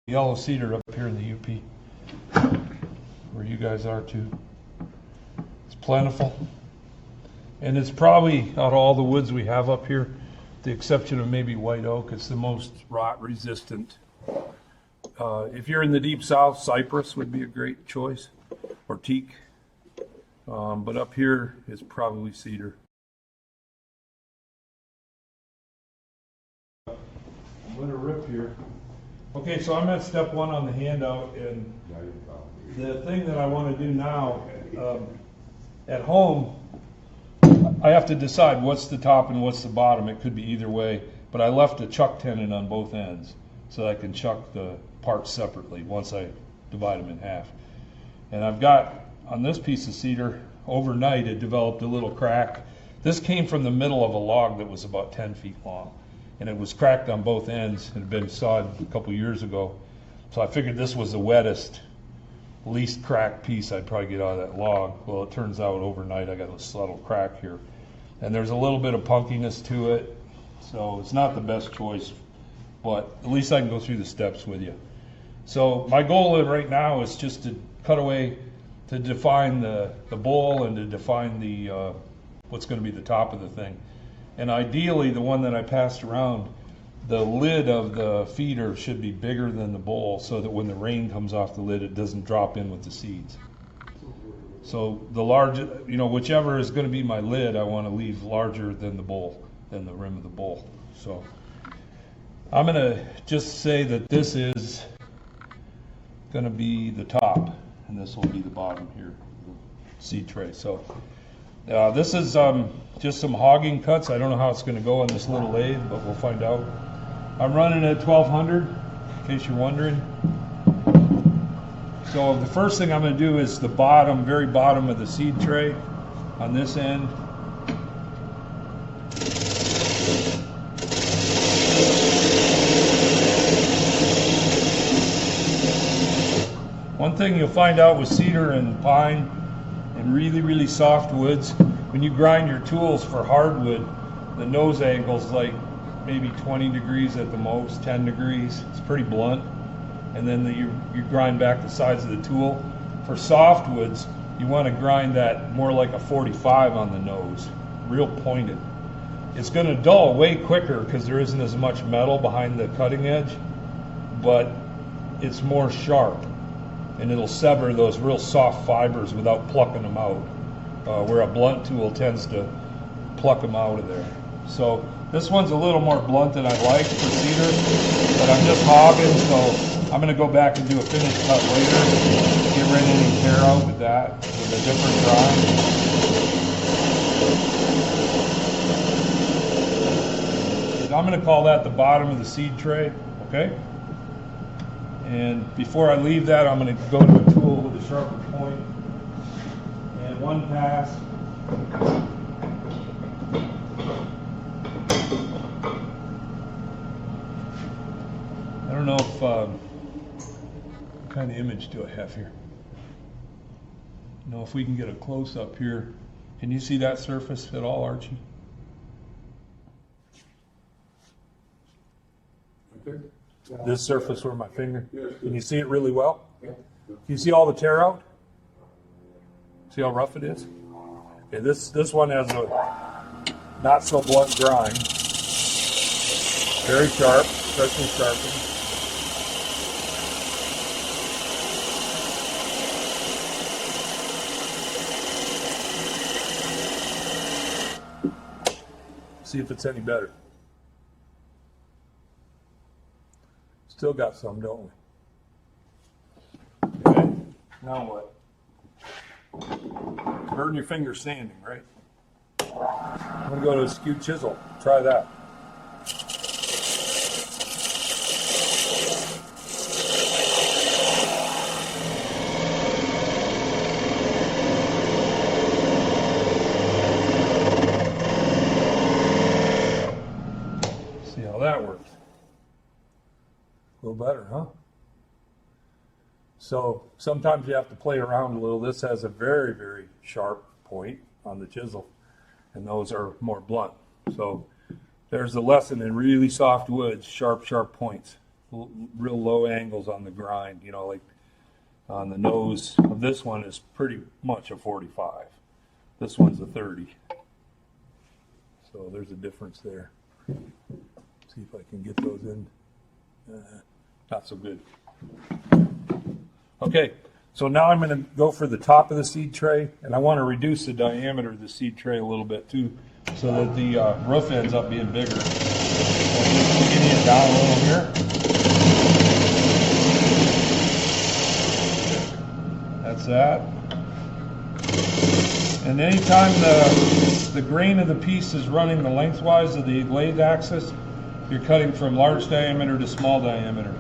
Yellow cedar up here in the UP, where you guys are too. It's plentiful, and it's probably out of all the woods we have up here, with the exception of maybe white oak, it's the most rot resistant. If you're in the deep south, cypress would be a great choice, or teak, but up here it's probably cedar. I'm going to rip here. Okay, so I'm at step one on the handout, and the thing that I want to do now, at home, I have to decide what's the top and what's the bottom. It could be either way, but I left a chuck tenon on both ends so I can chuck the parts separately once I divide them in half. And I've got, on this piece of cedar, overnight it developed a little crack. This came from the middle of a log that was about 10 feet long. And it was cracked on both ends. It had been sawed a couple years ago. So I figured this was the wettest, least cracked piece I'd probably get out of that log. Well, it turns out overnight I got a subtle crack here. And there's a little bit of punkiness to it. So it's not the best choice, but at least I can go through the steps with you. So my goal right now is just to cut away, to define the bowl and to define the what's going to be the top of the thing. And ideally, the one that I passed around, the lid of the feeder should be bigger than the bowl so that when the rain comes off the lid, it doesn't drop in with the seeds. So the large, whichever is going to be my lid, I want to leave larger than the bowl, than the rim of the bowl. So I'm going to just say that this is going to be the top, and this will be the bottom here, the seed tray. So this is just some hogging cuts. I don't know how it's going to go on this little lathe, but we'll find out. I'm running at 1200, in case you're wondering. So the first thing I'm going to do is the bottom, very bottom of the seed tray on this end. One thing you'll find out with cedar and pine and really, really soft woods, when you grind your tools for hardwood, the nose angle's like maybe 20 degrees at the most, 10 degrees. It's pretty blunt. And then you grind back the sides of the tool. For softwoods, you want to grind that more like a 45 on the nose, real pointed. It's going to dull way quicker because there isn't as much metal behind the cutting edge, but it's more sharp. And it'll sever those real soft fibers without plucking them out, where a blunt tool tends to pluck them out of there. So this one's a little more blunt than I like for cedar, but I'm just hogging, so I'm going to go back and do a finished cut later, get rid of any tear out with that, with a different grind. I'm going to call that the bottom of the seed tray, okay? And before I leave that, I'm going to go to a tool with a sharper point. And one pass. I don't know if, what kind of image do I have here? If we can get a close up here. Can you see that surface at all, Archie? Right there? This surface where my finger, can you see it really well? Can you see all the tear out? See how rough it is? Okay, this one has a not so blunt grind. Very sharp, freshly sharpened. See if it's any better. Still got some, don't we? Okay, now what? Burn your finger sanding, right? I'm going to go to a skewed chisel. Try that. See how that works. A little better, huh? So sometimes you have to play around a little. This has a very, very sharp point on the chisel, and those are more blunt. So there's the lesson in really soft woods, sharp, sharp points. real low angles on the grind, you know, like on the nose of this one is pretty much a 45. This one's a 30. So there's a difference there. See if I can get those in. Not so good. Okay, so now I'm going to go for the top of the seed tray, and I want to reduce the diameter of the seed tray a little bit too, so that the roof ends up being bigger. So just getting it down a little here. That's that. And anytime the grain of the piece is running the lengthwise of the lathe axis, you're cutting from large diameter to small diameter.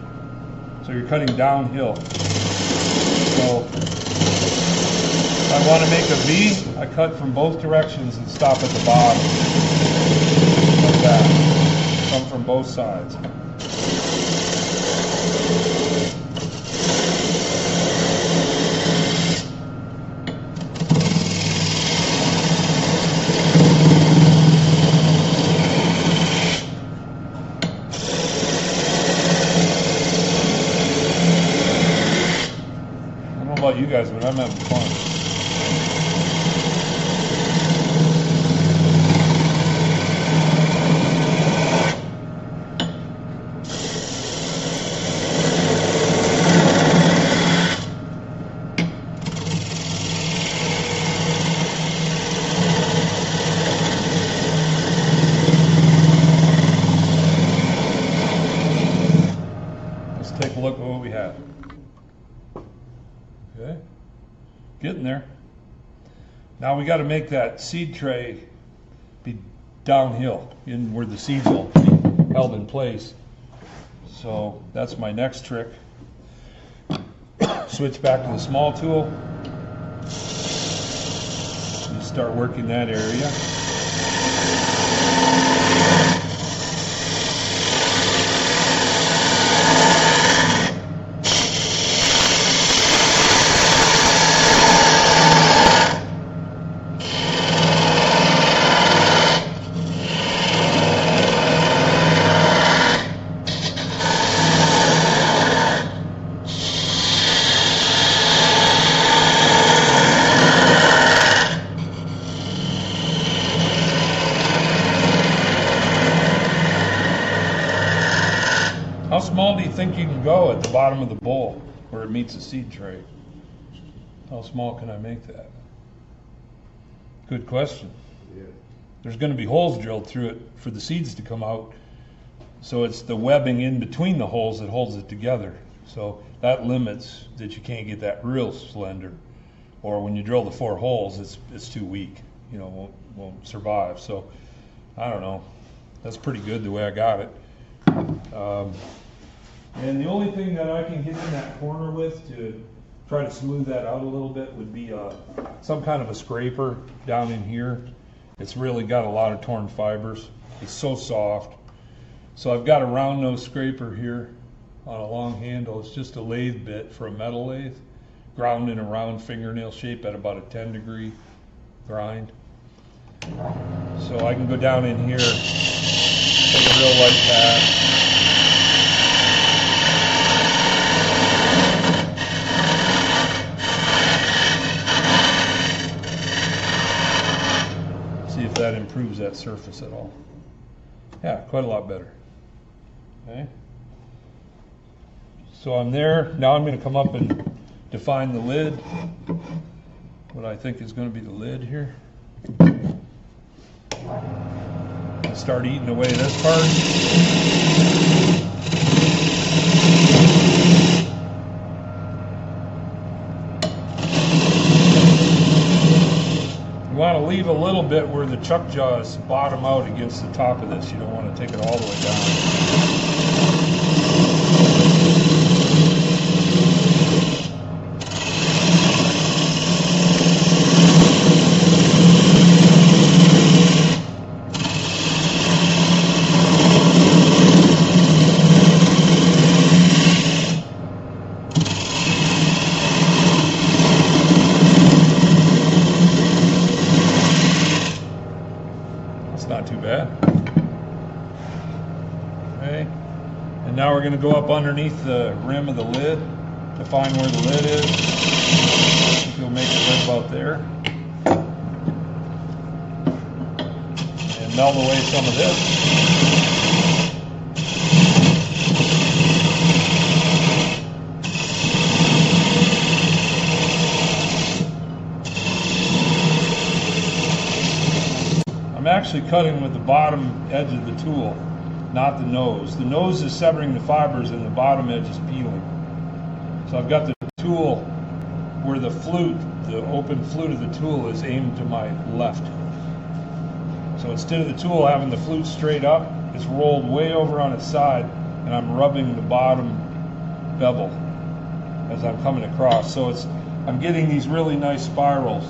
So you're cutting downhill. So if I want to make a V, I cut from both directions and stop at the bottom. Like that. Come from both sides. You guys, but I'm having fun. Let's take a look at what we have. Okay, getting there. Now we got to make that seed tray be downhill in where the seeds will be held in place. So that's my next trick. Switch back to the small tool. Just start working that area. How small do you think you can go at the bottom of the bowl where it meets the seed tray? How small can I make that? Good question. Yeah. There's going to be holes drilled through it for the seeds to come out. So it's the webbing in between the holes that holds it together. So that limits that you can't get that real slender. Or when you drill the 4 holes, it's too weak. You know, won't survive. So I don't know. That's pretty good the way I got it. And the only thing that I can get in that corner with to try to smooth that out a little bit would be some kind of a scraper down in here. It's really got a lot of torn fibers. It's so soft. So I've got a round nose scraper here on a long handle. It's just a lathe bit for a metal lathe, ground in a round fingernail shape at about a 10-degree grind. So I can go down in here, take a real light pat. See if that improves that surface at all. Yeah, quite a lot better. Okay. So I'm there. Now I'm going to come up and define the lid. What I think is going to be the lid here. I'll start eating away this part. You want to leave a little bit where the chuck jaws bottom out against the top of this. You don't want to take it all the way down. Not too bad. Okay. And now we're going to go up underneath the rim of the lid to find where the lid is. I think we'll make it right about there. And melt away some of this. I'm actually cutting with the bottom edge of the tool, not the nose. The nose is severing the fibers and the bottom edge is peeling. So I've got the tool where the flute, the open flute of the tool is aimed to my left. So instead of the tool having the flute straight up, it's rolled way over on its side and I'm rubbing the bottom bevel as I'm coming across. So I'm getting these really nice spirals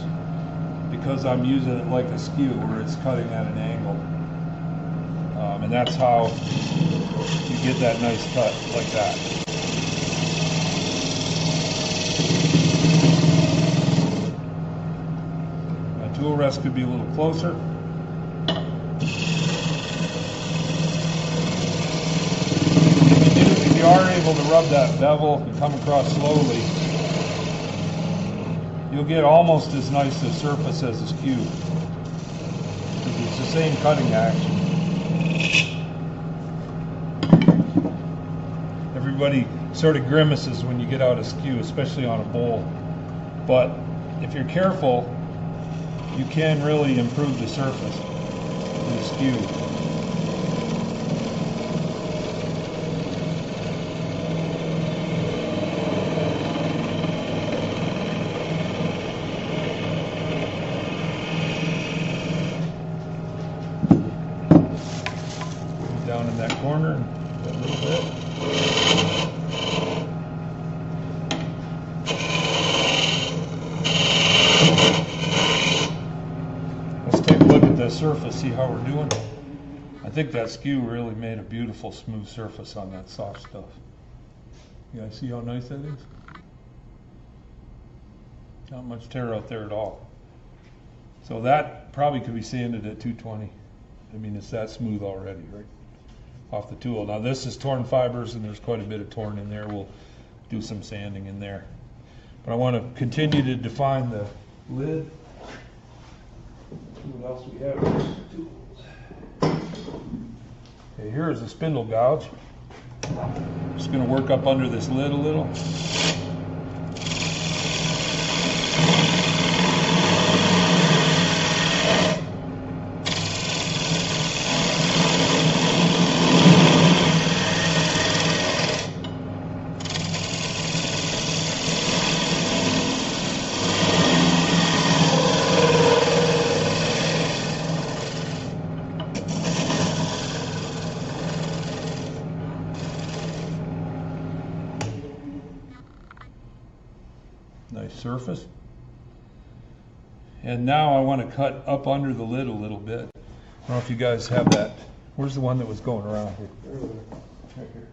because I'm using it like a skew where it's cutting at an angle. And that's how you get that nice cut like that. My tool rest could be a little closer. If you are able to rub that bevel and come across slowly, you'll get almost as nice a surface as a skew. Because it's the same cutting action. Everybody sort of grimaces when you get out a skew, especially on a bowl. But if you're careful, you can really improve the surface with a skew. Down in that corner a little bit. Let's take a look at the surface, see how we're doing. I think that skew really made a beautiful smooth surface on that soft stuff. You guys see how nice that is? Not much tear out there at all. So that probably could be sanded at 220. I mean, it's that smooth already, right? Off the tool. Now this is torn fibers and there's quite a bit of torn in there. We'll do some sanding in there. But I want to continue to define the lid. See what else we have here. Tools. Okay, here is a spindle gouge. Just going to work up under this lid a little. Nice surface. And now I want to cut up under the lid a little bit. I don't know if you guys have that. Where's the one that was going around here? Right here.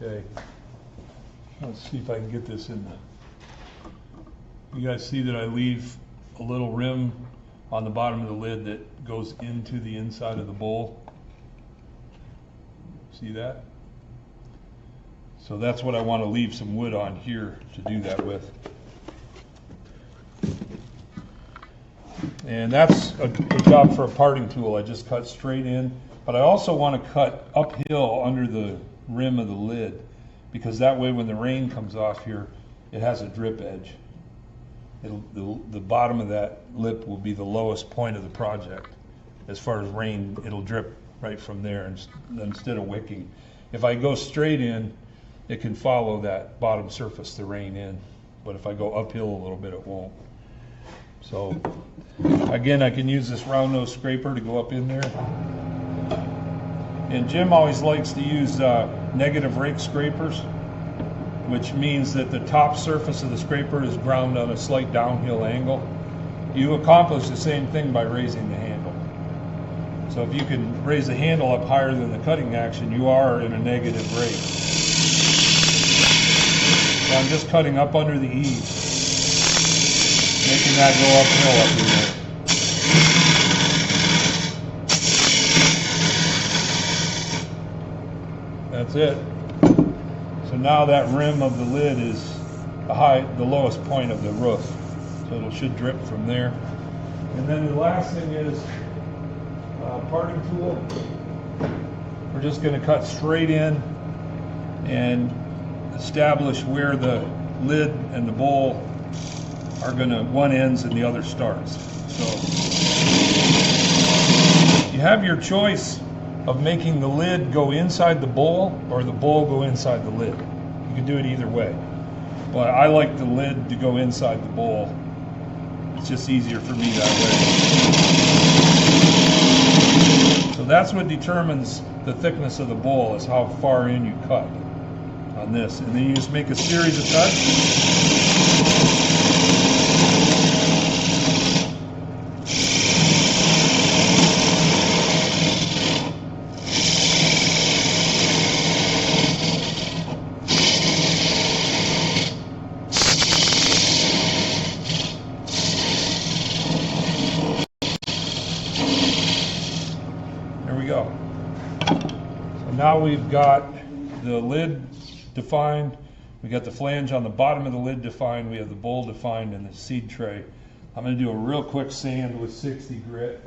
Okay. Let's see if I can get this in. You guys see that I leave a little rim on the bottom of the lid that goes into the inside of the bowl? See that? So that's what I want to leave some wood on here to do that with. And that's a job for a parting tool. I just cut straight in, but I also want to cut uphill under the rim of the lid because that way when the rain comes off here, it has a drip edge. The bottom of that lip will be the lowest point of the project. As far as rain, it'll drip right from there instead of wicking. If I go straight in, it can follow that bottom surface, the rain in. But if I go uphill a little bit, it won't. So again, I can use this round nose scraper to go up in there. And Jim always likes to use negative rake scrapers, which means that the top surface of the scraper is ground on a slight downhill angle. You accomplish the same thing by raising the handle. So if you can raise the handle up higher than the cutting action, you are in a negative rake. So I'm just cutting up under the eave, making that go uphill up in there. That's it. So now that rim of the lid is the lowest point of the roof. So it should drip from there. And then the last thing is parting tool. We're just going to cut straight in and establish where the lid and the bowl are going to, one ends and the other starts. So you have your choice of making the lid go inside the bowl or the bowl go inside the lid. You can do it either way. But I like the lid to go inside the bowl. It's just easier for me that way. So that's what determines the thickness of the bowl, is how far in you cut on this. And then you just make a series of cuts. Go. So now we've got the lid defined, we got the flange on the bottom of the lid defined, we have the bowl defined and the seed tray. I'm going to do a real quick sand with 60 grit.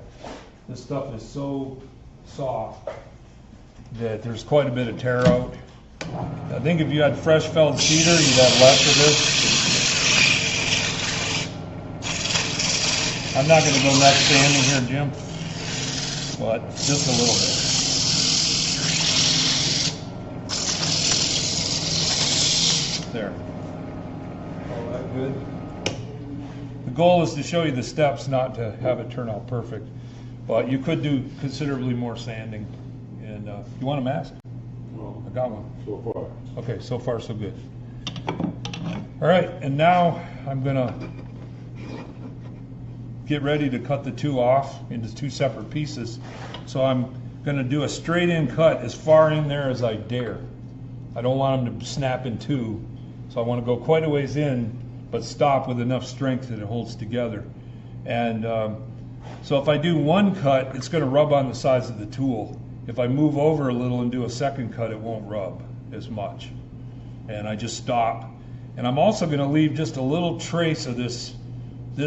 This stuff is so soft that there's quite a bit of tear out. I think if you had fresh felled cedar, you'd have less of this. I'm not going to go next sanding here, Jim, but just a little bit. There. All that good. The goal is to show you the steps, not to have it turn out perfect. But you could do considerably more sanding. And you want a mask? Well, I got one. so far. Okay, so far so good. All right, and now I'm gonna get ready to cut the two off into two separate pieces. So I'm going to do a straight in cut as far in there as I dare. I don't want them to snap in two, so I want to go quite a ways in, but stop with enough strength that it holds together. And so if I do one cut, it's going to rub on the sides of the tool. If I move over a little and do a second cut, it won't rub as much. And I just stop. And I'm also going to leave just a little trace of this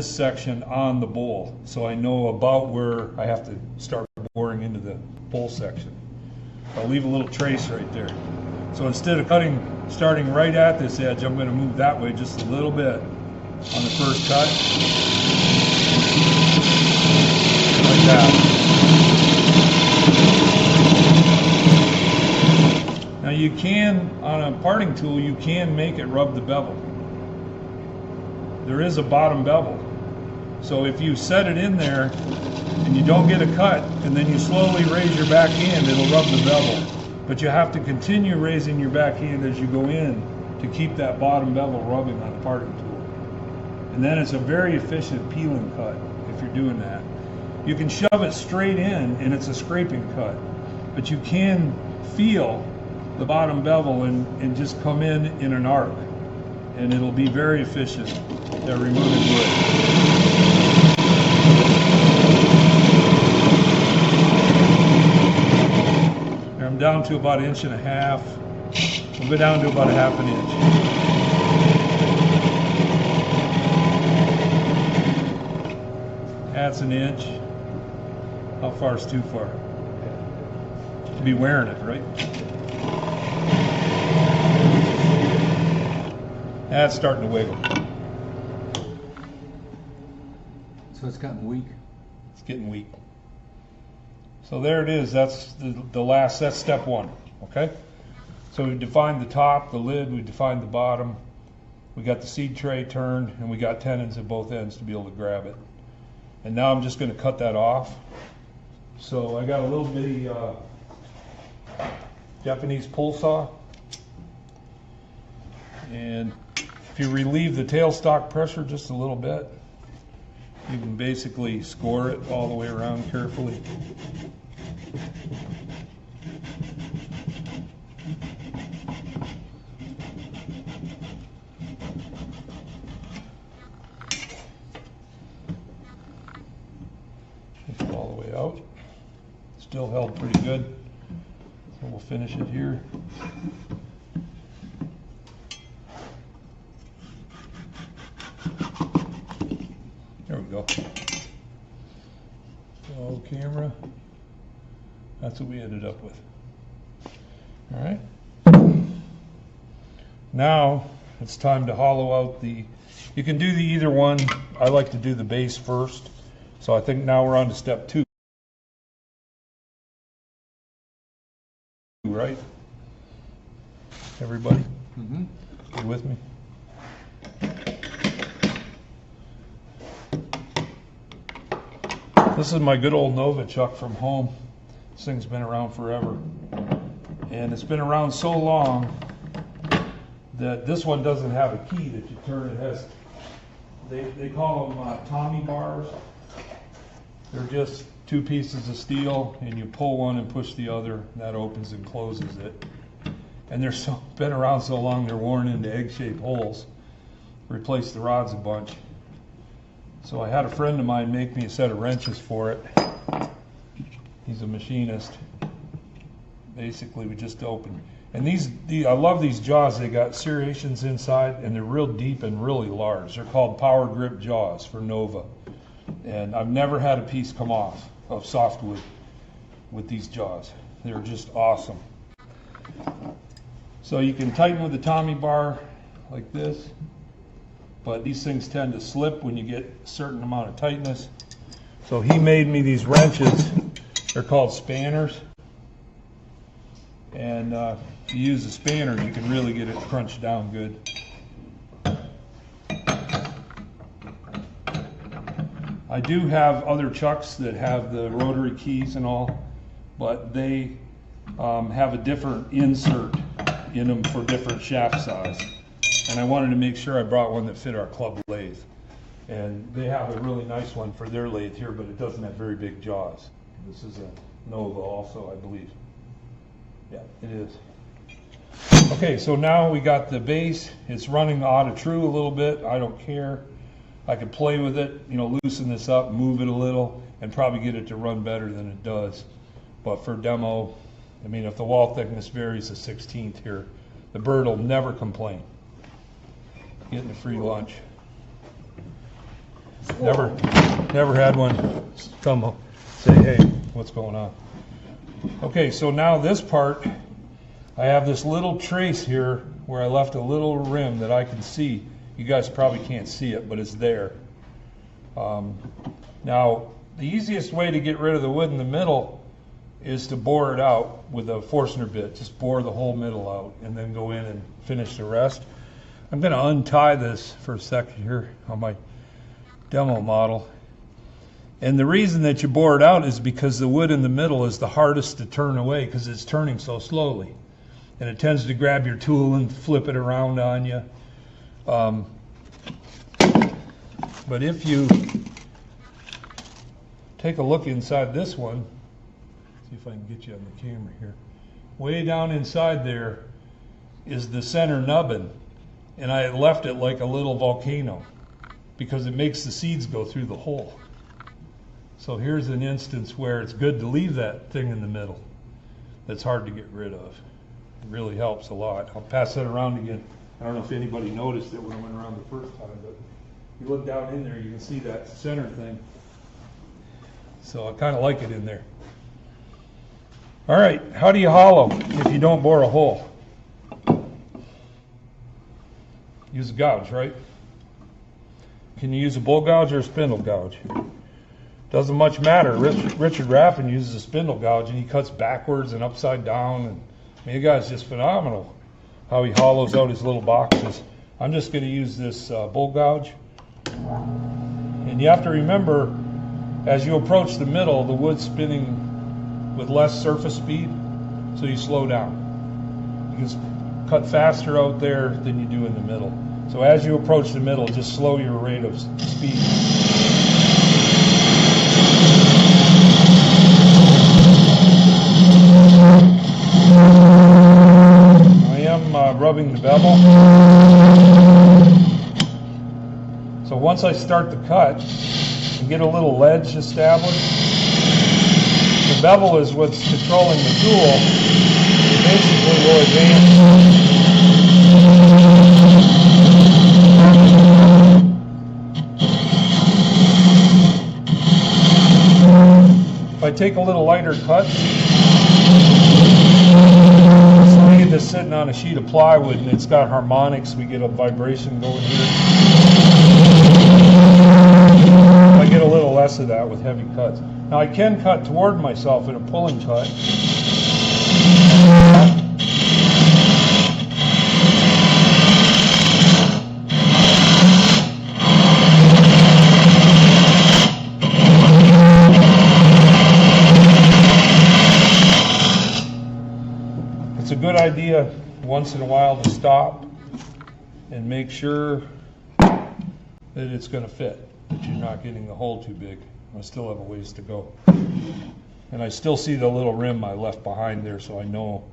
section on the bowl, so I know about where I have to start boring into the bowl section. I'll leave a little trace right there. So instead of starting right at this edge, I'm going to move that way just a little bit on the first cut. Like that. Now you can, on a parting tool, you can make it rub the bevel. There is a bottom bevel. So if you set it in there and you don't get a cut and then you slowly raise your backhand, it'll rub the bevel. But you have to continue raising your backhand as you go in to keep that bottom bevel rubbing on the parting tool. And then it's a very efficient peeling cut if you're doing that. You can shove it straight in and it's a scraping cut. But you can feel the bottom bevel and just come in an arc. And it'll be very efficient at removing wood. I'm down to about 1.5 inches. We'll go down to about 1/2 inch. That's 1 inch. How far is too far? You'll be wearing it, right? That's starting to wiggle. So it's gotten weak. It's getting weak. So there it is. That's the last. That's step one. Okay. So we've defined the top, the lid. We defined the bottom. We got the seed tray turned, and we got tenons at both ends to be able to grab it. And now I'm just going to cut that off. So I got a little bitty Japanese pull saw, and if you relieve the tailstock pressure just a little bit, you can basically score it all the way around carefully. All the way out. Still held pretty good. So we'll finish it here. There we go. So camera, that's what we ended up with. All right. Now it's time to hollow out the, you can do the either one. I like to do the base first. So I think now we're on to step 2. Right? Everybody? Mm-hmm. You with me? This is my good old Nova chuck from home. This thing's been around forever. And it's been around so long that this one doesn't have a key that you turn. It has, they call them Tommy bars. They're just 2 pieces of steel, and you pull one and push the other, and that opens and closes it. And they're been around so long they're worn into egg-shaped holes. Replaced the rods a bunch. So I had a friend of mine make me a set of wrenches for it. He's a machinist. Basically, we just opened. And I love these jaws. They got serrations inside, and they're real deep and really large. They're called power grip jaws for Nova. And I've never had a piece come off of softwood with these jaws. They're just awesome. So you can tighten with the Tommy bar like this, but these things tend to slip when you get a certain amount of tightness. So he made me these wrenches. They're called spanners. And if you use a spanner, you can really get it crunched down good. I do have other chucks that have the rotary keys and all, but they have a different insert in them for different shaft size. And I wanted to make sure I brought one that fit our club lathe. And they have a really nice one for their lathe here, but it doesn't have very big jaws. This is a Nova also, I believe. Yeah, it is. Okay, so now we got the base. It's running out of true a little bit. I don't care. I could play with it, loosen this up, move it a little, and probably get it to run better than it does. But for demo, I mean, if the wall thickness varies a 1/16 here, the bird will never complain. Getting a free lunch. Never had one come say, hey, what's going on? Okay, so now this part, I have this little trace here where I left a little rim that I can see. You guys probably can't see it, but it's there. Now, the easiest way to get rid of the wood in the middle is to bore it out with a Forstner bit. Just bore the whole middle out and then go in and finish the rest. I'm going to untie this for a second here on my demo model. And the reason that you bore it out is because the wood in the middle is the hardest to turn away because it's turning so slowly. And it tends to grab your tool and flip it around on you. But if you take a look inside this one, see if I can get you on the camera here. Way down inside there is the center nubbin, and I left it like a little volcano because it makes the seeds go through the hole. So here's an instance where it's good to leave that thing in the middle. That's hard to get rid of. It really helps a lot. I'll pass that around again. I don't know if anybody noticed it when I went around the first time, but if you look down in there, you can see that center thing. So I kind of like it in there. All right, how do you hollow if you don't bore a hole? Use a gouge, right? Can you use a bull gouge or a spindle gouge? Doesn't much matter. Richard Raffin uses a spindle gouge, and he cuts backwards and upside down. And I mean, the guy's just phenomenal how he hollows out his little boxes. I'm just going to use this bull gouge. And you have to remember, as you approach the middle, the wood's spinning with less surface speed, so you slow down. You can cut faster out there than you do in the middle. So as you approach the middle, just slow your rate of speed. Rubbing the bevel. So once I start the cut and get a little ledge established, the bevel is what's controlling the tool, basically will advance. If I take a little lighter cut, say this sitting on a sheet of plywood and it's got harmonics, we get a vibration going here. I get a little less of that with heavy cuts. Now I can cut toward myself in a pulling cut. It's a good idea once in a while to stop and make sure that it's going to fit, that you're not getting the hole too big. I still have a ways to go. And I still see the little rim I left behind there, so I know.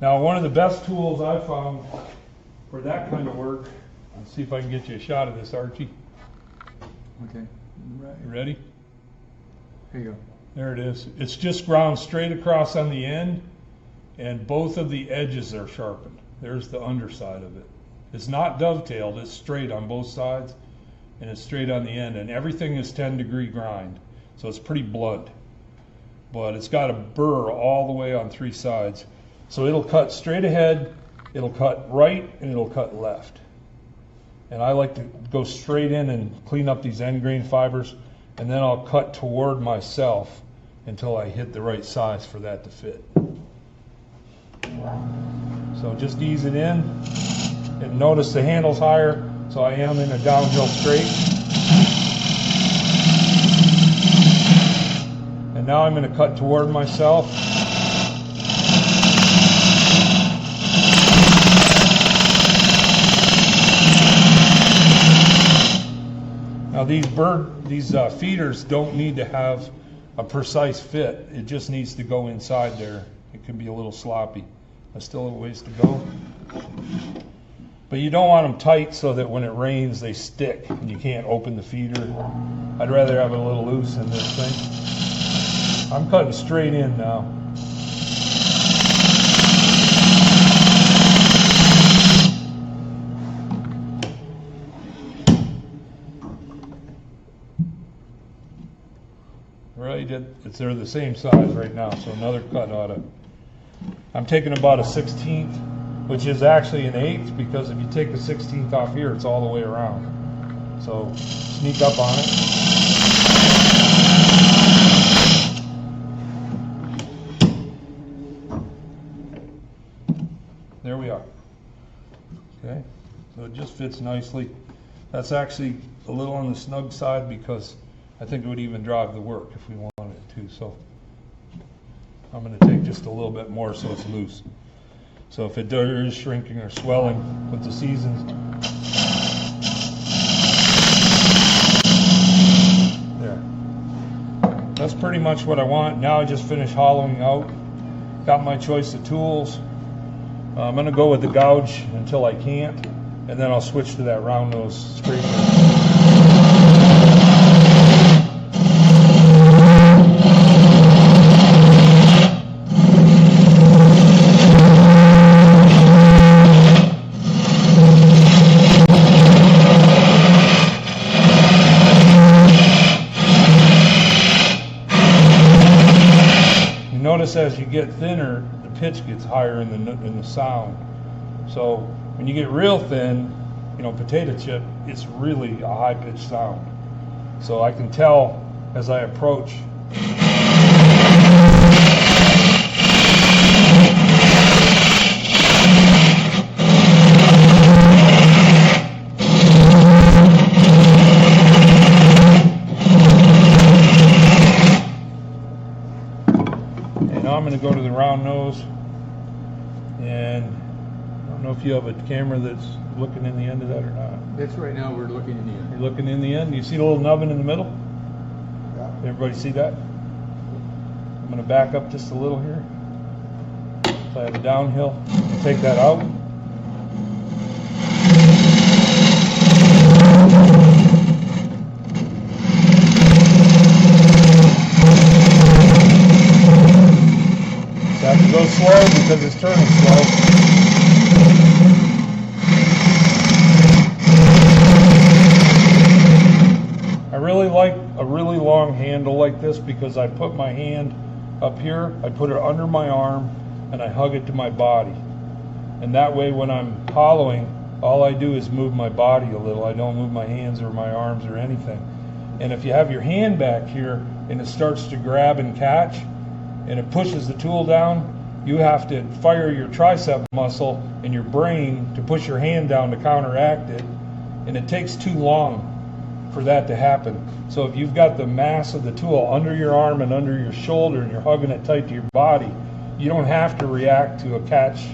Now, one of the best tools I found for that kind of work, let's see if I can get you a shot of this, Archie. Okay. Right. You ready? Here you go. There it is. It's just ground straight across on the end, and both of the edges are sharpened. There's the underside of it. It's not dovetailed, it's straight on both sides, and it's straight on the end, and everything is 10-degree grind, so it's pretty blunt. But it's got a burr all the way on 3 sides. So it'll cut straight ahead, it'll cut right, and it'll cut left. And I like to go straight in and clean up these end grain fibers, and then I'll cut toward myself until I hit the right size for that to fit. So just ease it in, and notice the handle's higher, so I am in a downhill straight. And now I'm going to cut toward myself. Now these feeders don't need to have a precise fit. It just needs to go inside there. It can be a little sloppy. I still have a ways to go. But you don't want them tight so that when it rains they stick and you can't open the feeder. I'd rather have it a little loose in this thing. I'm cutting straight in now. Right, they're the same size right now, so another cut ought to. I'm taking about a 16th, which is actually an 1/8, because if you take the 16th off here, it's all the way around. So sneak up on it. There we are. Okay, so it just fits nicely. That's actually a little on the snug side because I think it would even drive the work if we wanted it to. So I'm going to take just a little bit more so it's loose. So if it is shrinking or swelling with the seasons, there. That's pretty much what I want. Now I just finished hollowing out. Got my choice of tools. I'm going to go with the gouge until I can't, and then I'll switch to that round nose scraper. Notice as you get thinner, the pitch gets higher in the sound. So when you get real thin, you know, potato chip, it's really a high-pitched sound. So I can tell as I approach. Now I'm going to go to the round nose, and I don't know if you have a camera that's looking in the end of that or not. That's right now we're looking in the end. You're looking in the end. You see the little nubbin in the middle? Yeah. Everybody see that? I'm going to back up just a little here. So I have a downhill. Take that out. So I have to go slow. slow because it's turning slow. I really like a really long handle like this because I put my hand up here, I put it under my arm, and I hug it to my body. And that way when I'm hollowing, all I do is move my body a little. I don't move my hands or my arms or anything. And if you have your hand back here and it starts to grab and catch, and it pushes the tool down, you have to fire your tricep muscle and your brain to push your hand down to counteract it. And it takes too long for that to happen. So if you've got the mass of the tool under your arm and under your shoulder and you're hugging it tight to your body, you don't have to react to a catch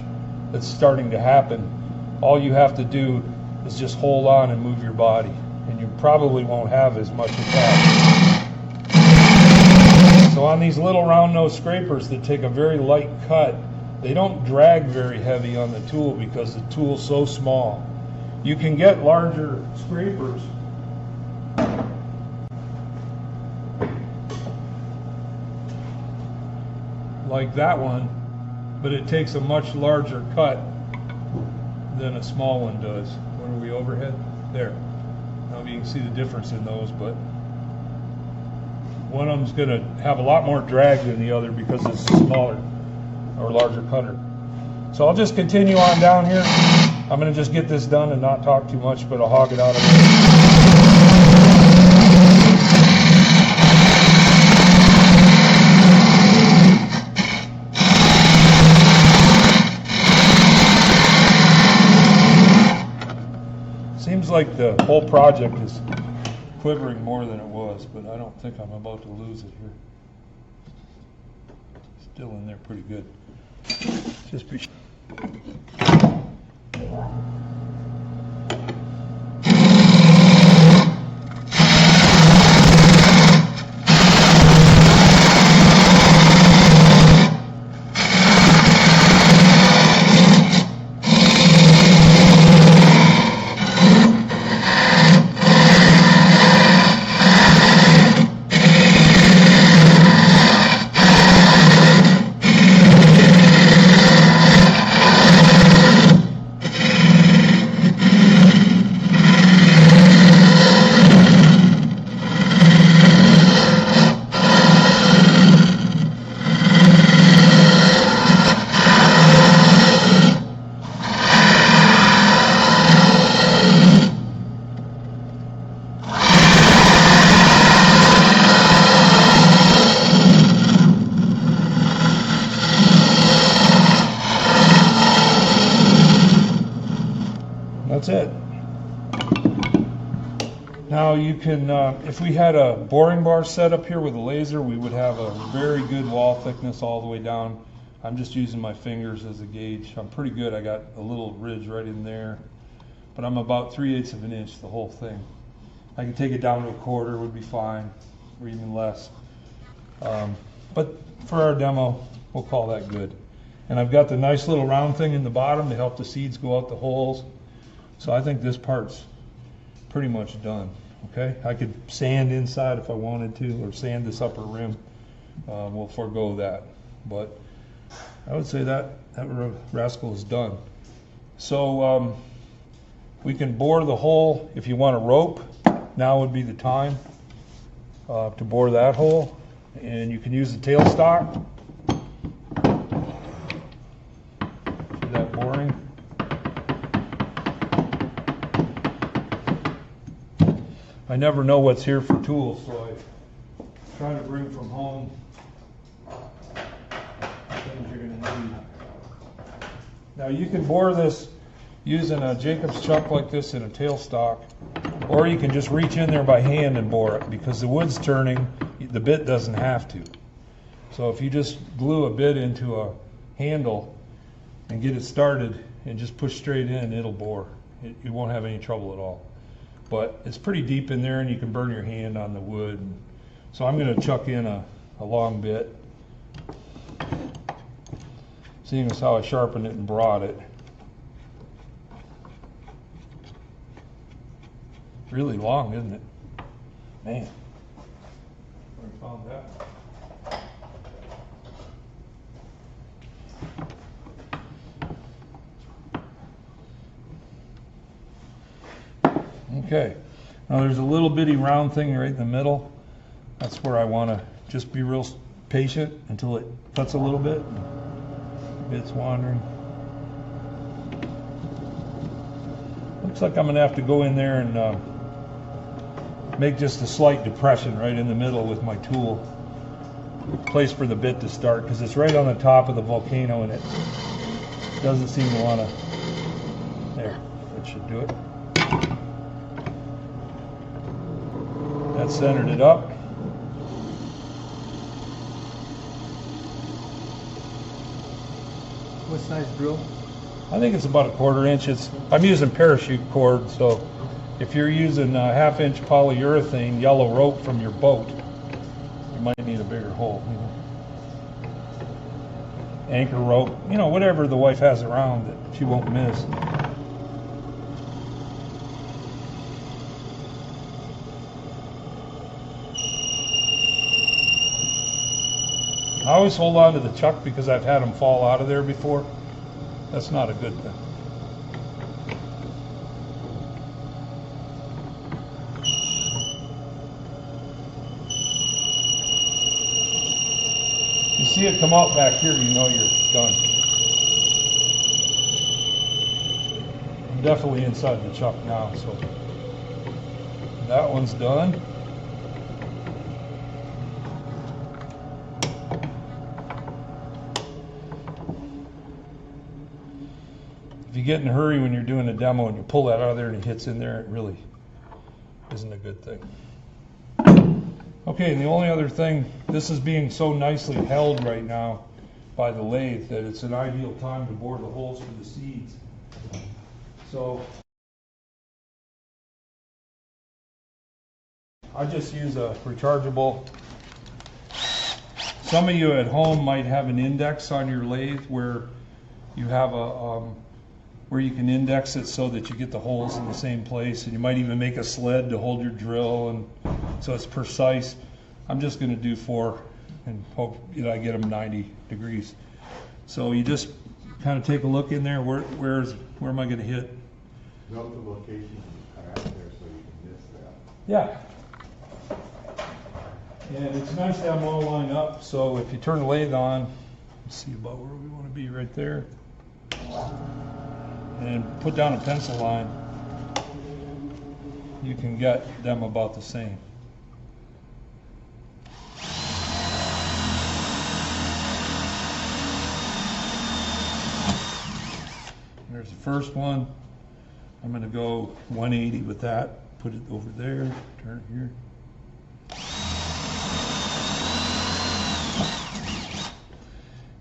that's starting to happen. All you have to do is just hold on and move your body, and you probably won't have as much attack. So on these little round nose scrapers that take a very light cut, they don't drag very heavy on the tool because the tool's so small. You can get larger scrapers like that one, but it takes a much larger cut than a small one does. What are we overhead? There. Now you can see the difference in those, but one of them's going to have a lot more drag than the other because it's smaller or larger cutter. So I'll just continue on down here. I'm going to just get this done and not talk too much, but I'll hog it out of there. Seems like the whole project is quivering more than it was, but I don't think I'm about to lose it here. Still in there pretty good. Just be that's it. Now you can, if we had a boring bar set up here with a laser, we would have a very good wall thickness all the way down. I'm just using my fingers as a gauge. I'm pretty good. I got a little ridge right in there, but I'm about 3/8 of an inch the whole thing. I can take it down to a quarter, would be fine, or even less. But for our demo, we'll call that good. And I've got the nice little round thing in the bottom to help the seeds go out the holes. So I think this part's pretty much done. Okay, I could sand inside if I wanted to, or sand this upper rim. We'll forego that, but I would say that rascal is done. So we can bore the hole. If you want a rope, now would be the time to bore that hole, and you can use the tailstock. See that boring? I never know what's here for tools, so I try to bring from home things you're going to need. Now you can bore this using a Jacob's chuck like this in a tailstock, or you can just reach in there by hand and bore it, because the wood's turning, the bit doesn't have to. So if you just glue a bit into a handle and get it started and just push straight in, it'll bore. You won't have any trouble at all. But it's pretty deep in there and you can burn your hand on the wood. So I'm going to chuck in a long bit, seeing as how I sharpened it and brought it. Really long, isn't it? Man, where I found that. Okay, now there's a little bitty round thing right in the middle. That's where I want to just be real patient until it cuts a little bit. It's wandering. Looks like I'm going to have to go in there and make just a slight depression right in the middle with my tool. Place for the bit to start, because it's right on the top of the volcano and it doesn't seem to want to. There, that should do it. That centered it up. What size drill? I think it's about 1/4 inch. I'm using parachute cord, so if you're using a 1/2 inch polyurethane yellow rope from your boat, you might need a bigger hole. You know? Anchor rope, you know, whatever the wife has around that she won't miss. I always hold on to the chuck because I've had them fall out of there before. That's not a good thing. You see it come out back here, you know you're done. I'm definitely inside the chuck now, so that one's done. If you get in a hurry when you're doing a demo and you pull that out of there and it hits in there, it really isn't a good thing. Okay, and the only other thing, this is being so nicely held right now by the lathe that it's an ideal time to bore the holes for the seeds. So I just use a rechargeable. Some of you at home might have an index on your lathe where you have where you can index it so that you get the holes in the same place, and you might even make a sled to hold your drill, and so it's precise. I'm just going to do 4 and hope I get them 90 degrees. So you just kind of take a look in there. Where am I going to hit? Note the location out there so you can miss that. Yeah. And it's nice to have them all lined up. So if you turn the lathe on, let's see about where we want to be right there. And put down a pencil line, you can get them about the same. There's the first one. I'm going to go 180 with that, put it over there, turn it here.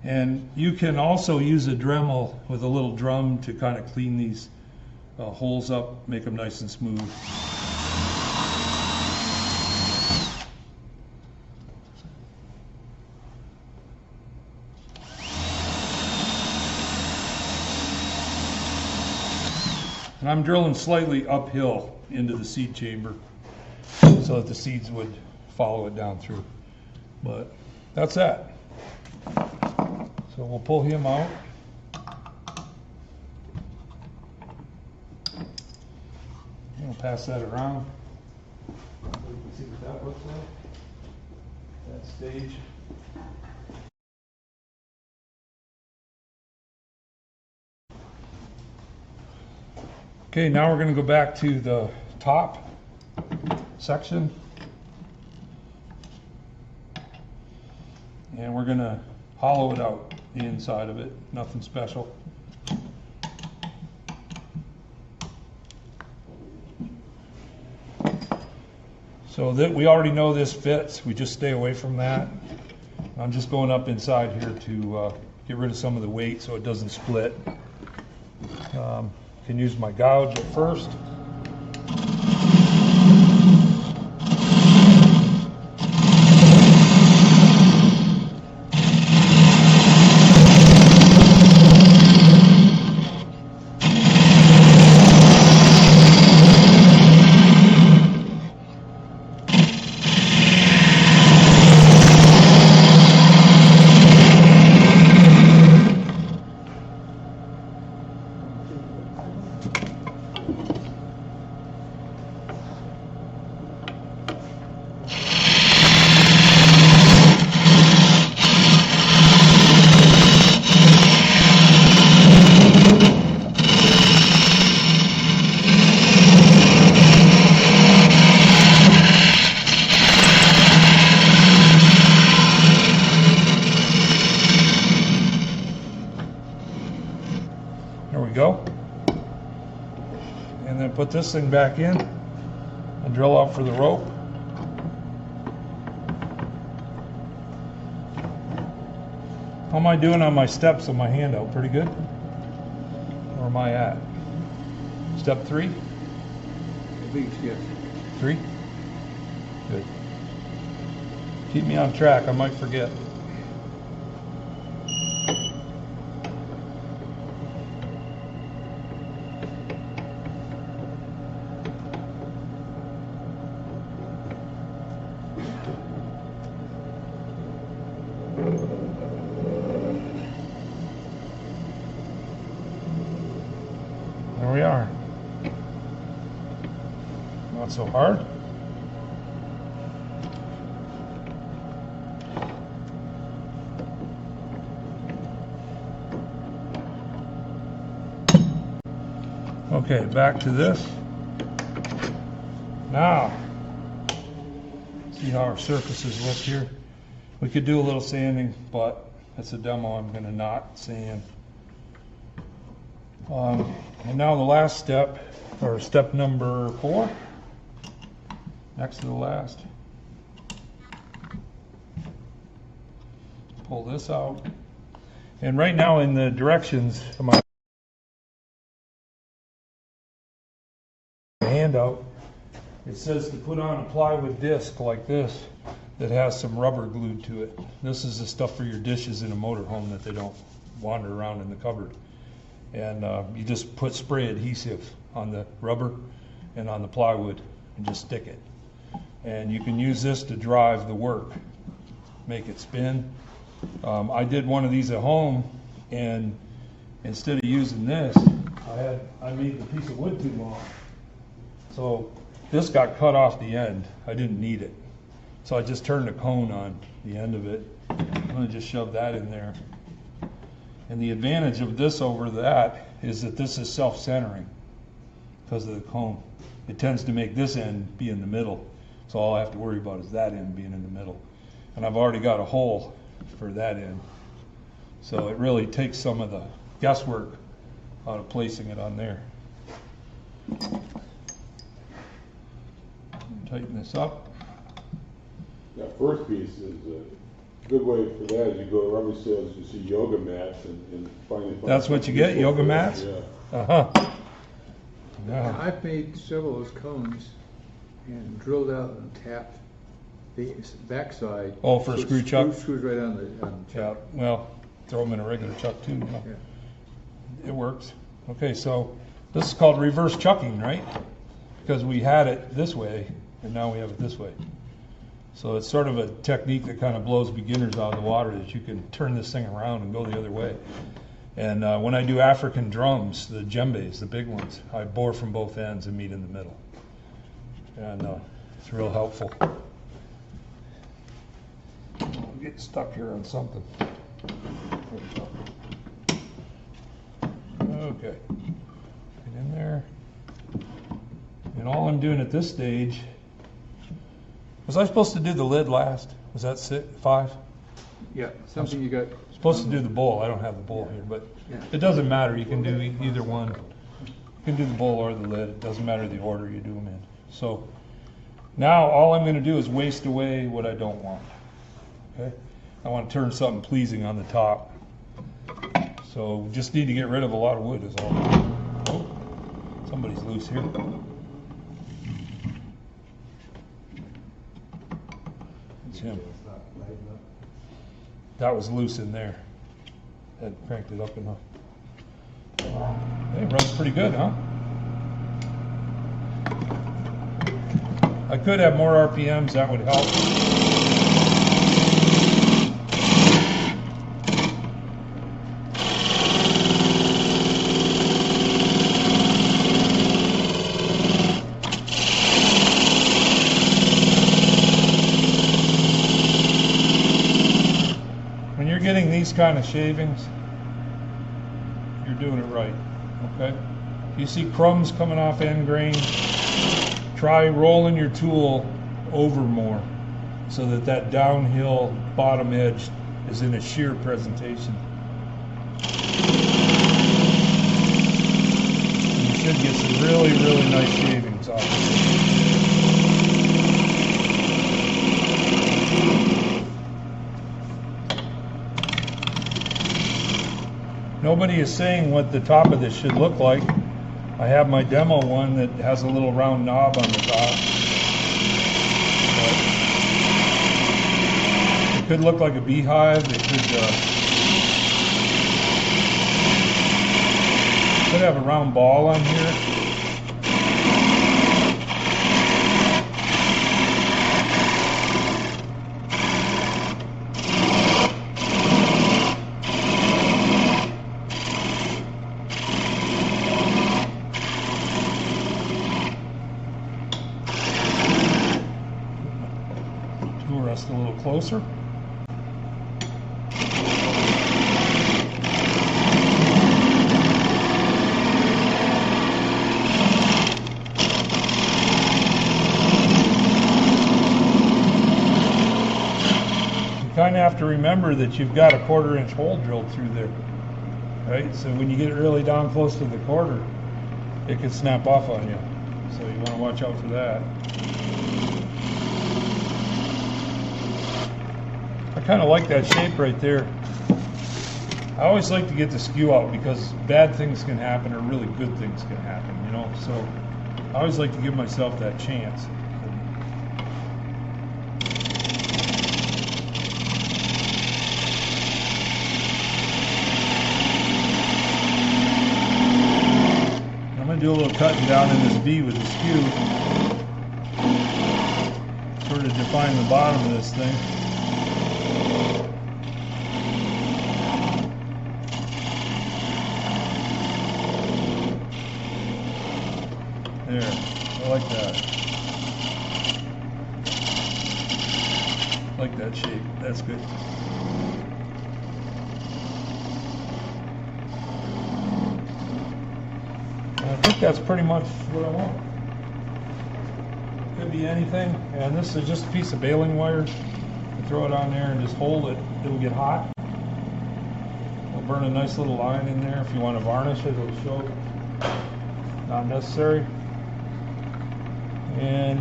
And you can also use a Dremel with a little drum to kind of clean these holes up, make them nice and smooth. And I'm drilling slightly uphill into the seed chamber so that the seeds would follow it down through. But that's that. So we'll pull him out. We'll pass that around. So you can see what that looks like. That stage. Okay, now we're going to go back to the top section. And we're going to hollow it out, the inside of it, nothing special. So that we already know this fits, we just stay away from that. I'm just going up inside here to get rid of some of the weight so it doesn't split. Can use my gouge at first. There we go. And then put this thing back in and drill out for the rope. How am I doing on my steps on my handout? Pretty good? Where am I at? Step 3? At least, yes. 3? Good. Keep me on track, I might forget. There we are. Not so hard. Okay, back to this. Now, see how our surfaces look here. We could do a little sanding, but that's a demo. I'm going to not sand. And now the last step, or step number 4, next to the last. Pull this out. And right now in the directions of my handout, it says to put on a plywood disc like this that has some rubber glued to it. This is the stuff for your dishes in a motorhome that they don't wander around in the cupboard. And you just spray adhesive on the rubber and on the plywood and just stick it. And you can use this to drive the work, make it spin. I did one of these at home, and instead of using this, I made the piece of wood too long. So this got cut off the end. I didn't need it. So I just turned a cone on the end of it. I'm going to just shove that in there. And the advantage of this over that is that this is self-centering because of the cone. It tends to make this end be in the middle. So all I have to worry about is that end being in the middle. And I've already got a hole for that end. So it really takes some of the guesswork out of placing it on there. Tighten this up. That first piece is a good way for that. Is you go to rubber sales, you see yoga mats, and finally find That's what you get, yoga mats? Yeah. Uh-huh. Yeah. I've made several of those cones and drilled out and tapped the backside. Oh, for a screw chuck? Screws right on the Yeah, chuck. well, throw them in a regular chuck too. You know. Yeah. It works. Okay, so this is called reverse chucking, right? Because we had it this way, and now we have it this way. So it's sort of a technique that kind of blows beginners out of the water, that you can turn this thing around and go the other way. And when I do African drums, the djembes, the big ones, I bore from both ends and meet in the middle. And it's real helpful. I'm getting stuck here on something. Okay, get in there. And all I'm doing at this stage, was I supposed to do the lid last? Was that 5? Yeah, something you got. Supposed to do the bowl. I don't have the bowl here, but Yeah. it doesn't matter. You can do either one. You can do the bowl or the lid. It doesn't matter the order you do them in. So now all I'm going to do is waste away what I don't want. Okay? I want to turn something pleasing on the top. So just need to get rid of a lot of wood is all. Oh, somebody's loose here. It's him. That was loose in there. Had cranked it up enough. Hey, it runs pretty good, huh? I could have more RPMs, that would help. When you're getting these kind of shavings, you're doing it right, okay? If you see crumbs coming off end grain, try rolling your tool over more so that that downhill bottom edge is in a shear presentation. can get some really, really nice shavings off of it. Nobody is saying what the top of this should look like. I have my demo one that has a little round knob on the top. But it could look like a beehive. It could have a round ball on here. Tool rest a little closer. Kind of have to remember that you've got a 1/4 inch hole drilled through there, right? So when you get really down close to the 1/4, it can snap off on you. So you want to watch out for that. I kind of like that shape right there. I always like to get the skew out because bad things can happen or really good things can happen, you know? So I always like to give myself that chance. Do a little cutting down in this V with the skew, sort of define the bottom of this thing. There, I like that. I like that shape, that's good. I think that's pretty much what I want. Could be anything, and this is just a piece of baling wire. You throw it on there and just hold it. It'll get hot. It'll burn a nice little line in there. If you want to varnish it, it'll show. Not necessary. And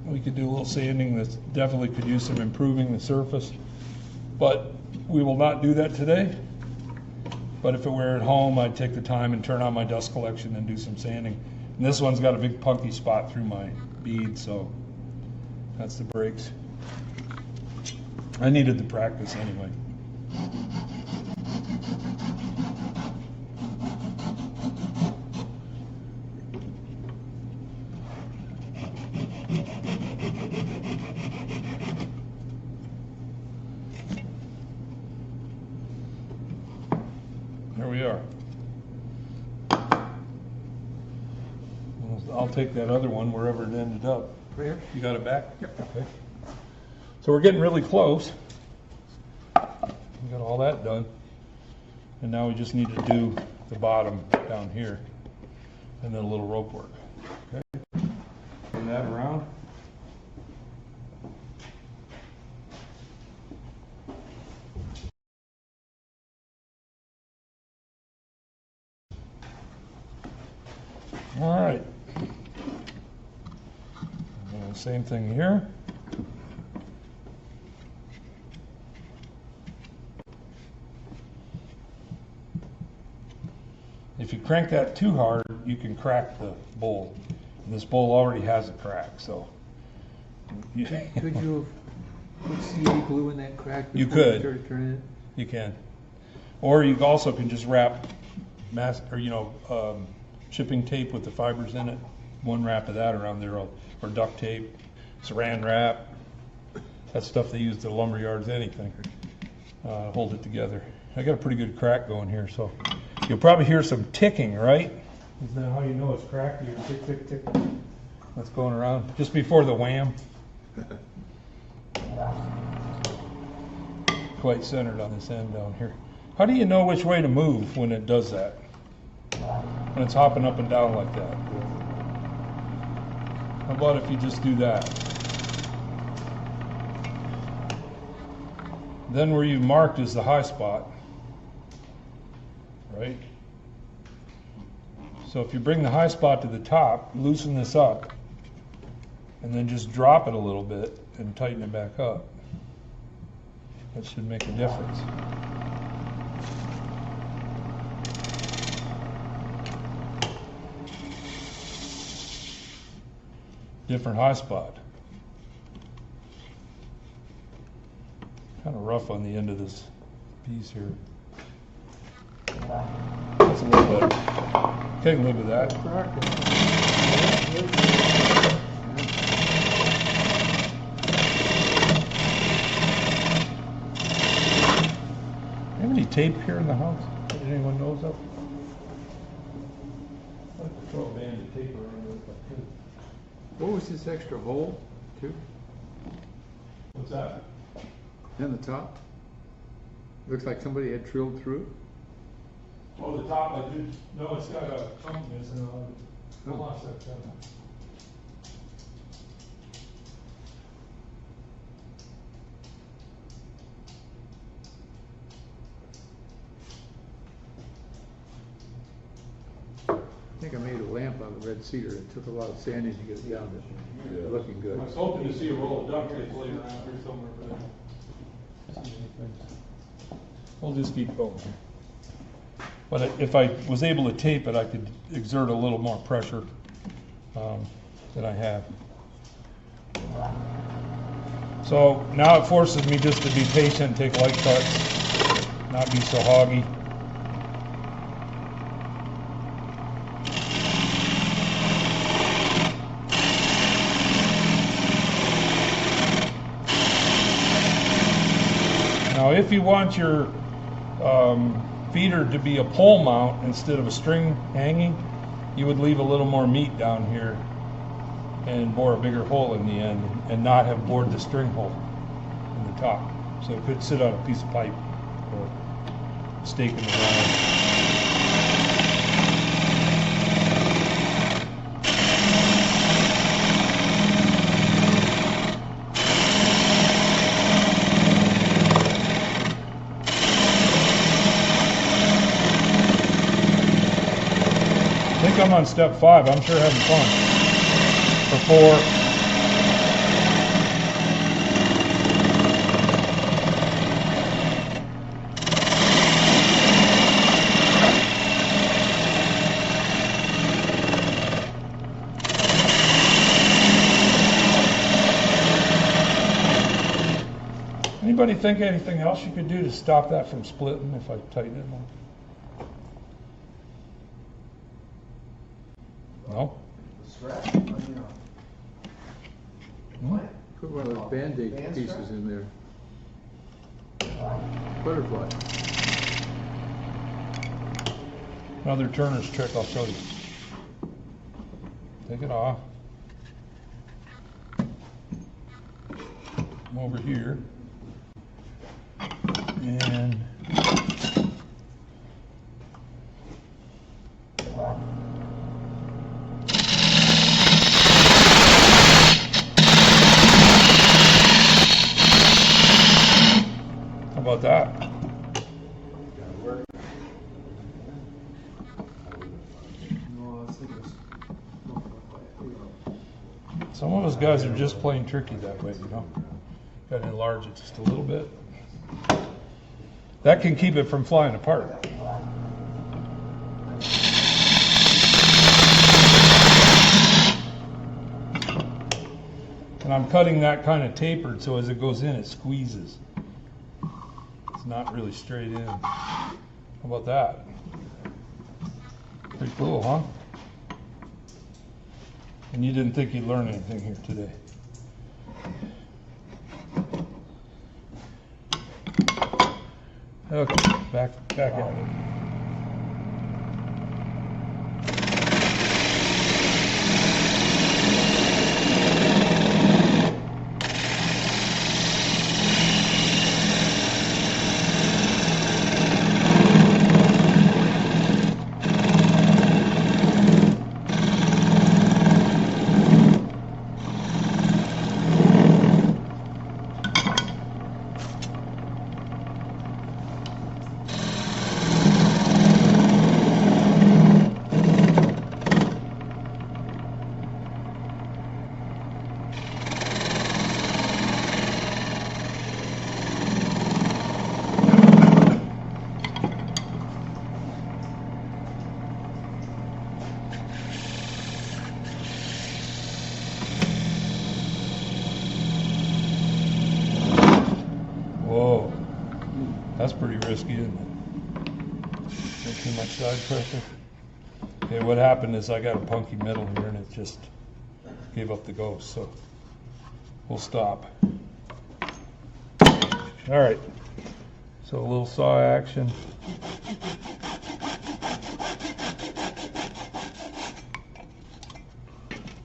we could do a little sanding. That definitely could use some improving the surface, but we will not do that today. But if it were at home, I'd take the time and turn on my dust collection and do some sanding. And this one's got a big punky spot through my bead, so that's the brakes. I needed the practice anyway. There we are. I'll take that other one wherever it ended up. Right here? You got it back? Yep. Okay. So we're getting really close. We got all that done. And now we just need to do the bottom down here and then a little rope work. Okay. Turn that around. All right. And same thing here. If you crank that too hard, you can crack the bowl. And this bowl already has a crack, so. Could you put CA glue in that crack? You before could. started turning it? You can. Or you also can just wrap shipping tape with the fibers in it. One wrap of that around there, or duct tape, saran wrap. That's stuff they use at the lumber yards, anything. Hold it together. I got a pretty good crack going here, so you'll probably hear some ticking, right? Isn't that how you know it's cracked? You hear tick, tick, tick. That's going around just before the wham. Quite centered on this end down here. How do you know which way to move when it does that? When it's hopping up and down like that? How about if you just do that? Then where you marked is the high spot. right? So if you bring the high spot to the top, loosen this up, and then just drop it a little bit and tighten it back up, that should make a difference. Different high spot. Kind of rough on the end of this piece here. That's a little better. Can live with that. Have any tape here in the house that anyone knows of? I'd like to throw a band of tape around it if I could. What was this extra hole, too? What's that? In the top? Looks like somebody had drilled through it. Oh, the top, I did, no, it's got a chunk missing on it. Hold on a second. I think I made a lamp out of red cedar. It took a lot of sanding to get it down to Yeah. looking good. I was hoping to see a roll of duct tape laying around here somewhere, but I don't see anything. We'll just keep going here. But if I was able to tape it, I could exert a little more pressure than I have. So now it forces me just to be patient, take light cuts, not be so hoggy. Now, if you want your feeder to be a pole mount instead of a string hanging, you would leave a little more meat down here and bore a bigger hole in the end and not have bored the string hole in the top. So it could sit on a piece of pipe or stake in the ground. I think I'm on step 5. I'm sure having fun. For 4. Anybody think anything else you could do to stop that from splitting if I tighten it more? No? Scratch? Put one of those Band-Aid pieces in there. Butterfly. Another turner's trick I'll show you. Take it off. Come over here. And how about that? Some of us guys are just plain tricky that way, you know. Got to enlarge it just a little bit. That can keep it from flying apart. And I'm cutting that kind of tapered so as it goes in it squeezes. It's not really straight in. How about that? Pretty cool, huh? And you didn't think you'd learn anything here today. Okay, back at it. That's pretty risky, isn't it? Not too much side pressure. Okay, what happened is I got a punky metal here and it just gave up the ghost, so we'll stop. All right, so a little saw action.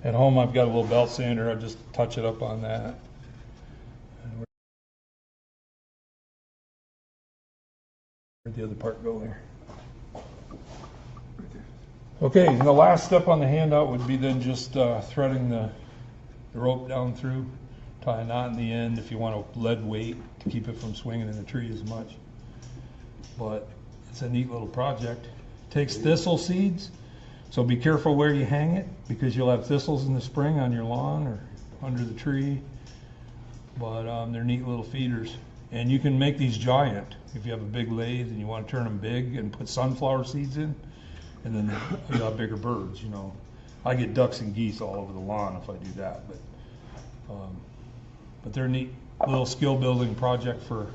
At home I've got a little belt sander, I'll just touch it up on that. Where'd the other part go there? Okay, and the last step on the handout would be then just threading the rope down through, tie a knot in the end if you want a lead weight to keep it from swinging in the tree as much. But it's a neat little project. Takes thistle seeds, so be careful where you hang it because you'll have thistles in the spring on your lawn or under the tree. But they're neat little feeders. And you can make these giant if you have a big lathe and you want to turn them big and put sunflower seeds in. And then you'll have bigger birds, you know. I get ducks and geese all over the lawn if I do that. But they're a neat little skill building project for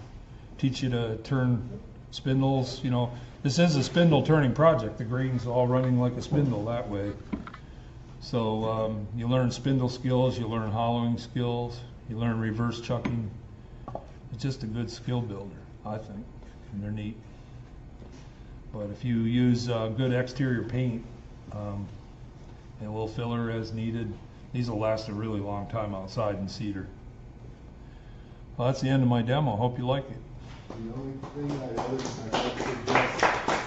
teach you to turn spindles. You know, this is a spindle turning project. The grain's all running like a spindle that way. So you learn spindle skills, you learn hollowing skills, you learn reverse chucking. It's just a good skill builder, I think, and they're neat. But if you use good exterior paint and a little filler as needed, these will last a really long time outside in cedar. Well, that's the end of my demo. Hope you like it. The only thing I'd like to suggest